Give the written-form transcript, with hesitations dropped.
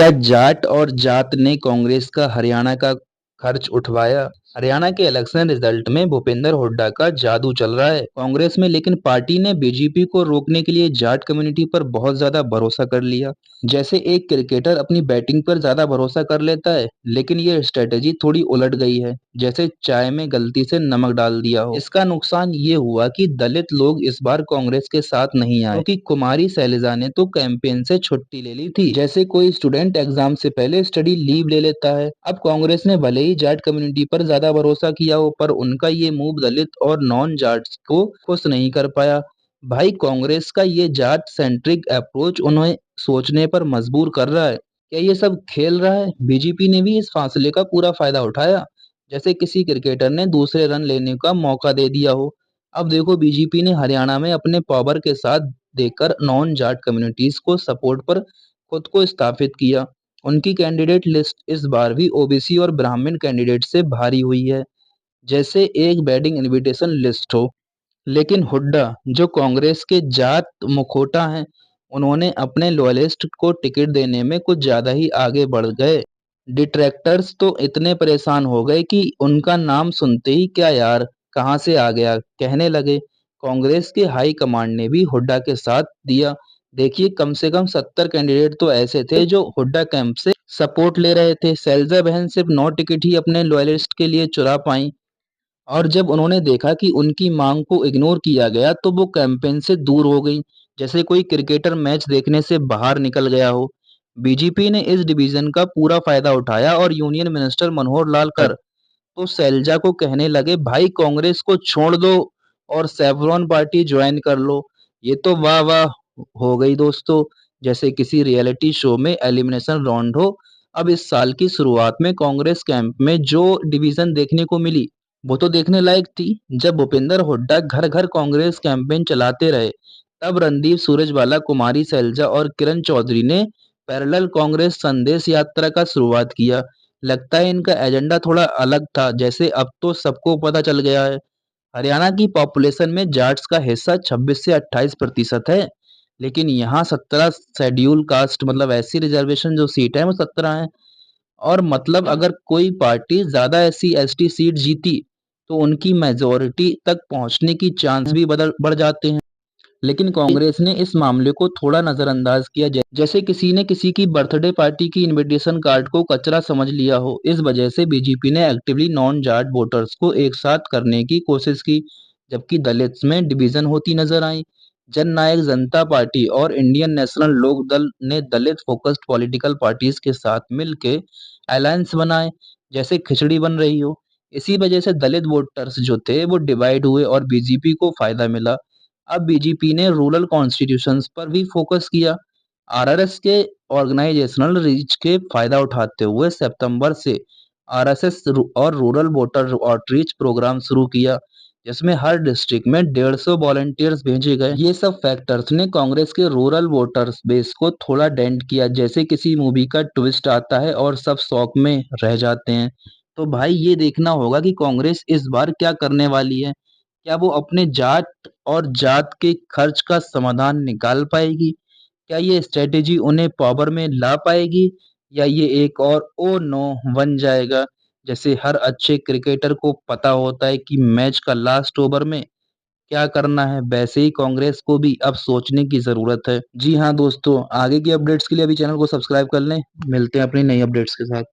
क्या जाट और जात ने कांग्रेस का हरियाणा का खर्च उठवाया? हरियाणा के इलेक्शन रिजल्ट में भूपेंद्र हुड्डा का जादू चल रहा है कांग्रेस में, लेकिन पार्टी ने बीजेपी को रोकने के लिए जाट कम्युनिटी पर बहुत ज्यादा भरोसा कर लिया। जैसे एक क्रिकेटर अपनी बैटिंग पर ज्यादा भरोसा कर लेता है, लेकिन ये स्ट्रेटेजी थोड़ी उलट गई है, जैसे चाय में गलती से नमक डाल दिया हो। इसका नुकसान ये हुआ कि दलित लोग इस बार कांग्रेस के साथ नहीं आए, क्योंकि कुमारी शैलजा ने तो कैंपेन से छुट्टी ले ली थी, जैसे कोई स्टूडेंट एग्जाम से पहले स्टडी लीव ले लेता है। अब कांग्रेस ने भले ही जाट कम्युनिटी पर ज्यादा भरोसा किया हो, पर उनका ये मूव दलित और नॉन जाट्स को खुश नहीं कर पाया। भाई, कांग्रेस का ये जाट सेंट्रिक अप्रोच उन्हें सोचने पर मजबूर कर रहा है। क्या ये सब खेल रहा है? बीजेपी ने भी इस फासले का पूरा फायदा उठाया, जैसे किसी क्रिकेटर ने दूसरे रन लेने का मौका दे दिया हो। अब देखो, बीजेपी ने हरियाणा में अपने पावर के साथ देकर नॉन जाट कम्युनिटीज को सपोर्ट पर खुद को स्थापित किया। उनकी कैंडिडेट लिस्ट इस बार भी ओबीसी और ब्राह्मण कैंडिडेट से भारी हुई है, जैसे एक वेडिंग इनविटेशन लिस्ट हो। लेकिन हुड्डा, जो कांग्रेस के जात मुखौटा हैं, उन्होंने अपने लॉयलिस्ट को टिकट देने में कुछ ज्यादा ही आगे बढ़ गए। डिट्रैक्टर्स तो इतने परेशान हो गए कि उनका नाम सुनते ही क्या यार, कहाँ से आ गया कहने लगे। कांग्रेस के हाई कमांड ने भी हुड्डा के साथ दिया। देखिए, कम से कम 70 कैंडिडेट तो ऐसे थे जो हुड्डा कैंप से सपोर्ट ले रहे थे। शैलजा बहन सिर्फ 9 टिकट ही अपने लॉयलिस्ट के लिए चुरा पाई, और जब उन्होंने देखा कि उनकी मांग को इग्नोर किया गया तो वो कैंपेन से दूर हो गई, जैसे कोई क्रिकेटर मैच देखने से बाहर निकल गया हो। बीजेपी ने इस डिवीजन का पूरा फायदा उठाया और यूनियन मिनिस्टर मनोहर लाल कर तो शैलजा को कहने लगे, भाई कांग्रेस को छोड़ दो और सेवरॉन पार्टी ज्वाइन कर लो। ये तो वाह वाह हो गई दोस्तों, जैसे किसी रियलिटी शो में एलिमिनेशन राउंड हो। अब इस साल की शुरुआत में कांग्रेस कैंप में जो डिवीजन देखने को मिली, वो तो देखने लायक थी। जब भूपेंद्र हुड्डा घर घर कांग्रेस कैंपेन चलाते रहे, तब रणदीप सुरजेवाला, कुमारी शैलजा और किरण चौधरी ने पैरेलल कांग्रेस संदेश यात्रा का शुरुआत किया। लगता है इनका एजेंडा थोड़ा अलग था, जैसे अब तो सबको पता चल गया है। हरियाणा की पॉपुलेशन में जाट्स का हिस्सा 26 से 28% है, लेकिन यहाँ 17 शेड्यूल कास्ट मतलब ऐसी रिजर्वेशन जो सीट है वो 17 है। और मतलब अगर कोई पार्टी ज्यादा एससी एसटी सीट जीती तो उनकी मेजोरिटी तक पहुंचने की चांस भी बदल बढ़ जाते हैं। लेकिन कांग्रेस ने इस मामले को थोड़ा नजरअंदाज किया, जैसे किसी ने किसी की बर्थडे पार्टी की इनविटेशन कार्ड को कचरा समझ लिया हो। इस वजह से बीजेपी ने एक्टिवली नॉन जाट वोटर्स को एक साथ करने की कोशिश की, जबकि दलित्स में डिवीजन होती नजर आई। जन नायक जनता पार्टी और इंडियन नेशनल लोक दल ने दलित फोकस्ड पॉलिटिकल पार्टीज के साथ मिलके अलायंस बनाए, जैसे खिचड़ी बन रही हो। इसी वजह से दलित वोटर्स जो थे वो डिवाइड हुए और बीजेपी को फायदा मिला। अब बीजेपी ने रूरल कॉन्स्टिट्यूशंस पर भी फोकस किया। आरआरएस के ऑर्गेनाइजेशनल रीच के फायदा उठाते हुए सितंबर से आरएसएस और रूरल वोटर आउटरीच प्रोग्राम शुरू किया, जिसमें हर डिस्ट्रिक्ट में 150 वॉलंटियर्स भेजे गए। ये सब फैक्टर्स ने कांग्रेस के रूरल वोटर्स बेस को थोड़ा डेंट किया, जैसे किसी मूवी का ट्विस्ट आता है और सब शौक में रह जाते हैं। तो भाई, ये देखना होगा कि कांग्रेस इस बार क्या करने वाली है। क्या वो अपने जाट और जात के खर्च का समाधान निकाल पाएगी? क्या ये स्ट्रेटेजी उन्हें पावर में ला पाएगी, या ये एक और ओ नो बन जाएगा? जैसे हर अच्छे क्रिकेटर को पता होता है कि मैच का लास्ट ओवर में क्या करना है, वैसे ही कांग्रेस को भी अब सोचने की जरूरत है। जी हाँ दोस्तों, आगे की अपडेट्स के लिए अभी चैनल को सब्सक्राइब कर लें। मिलते हैं अपनी नई अपडेट्स के साथ।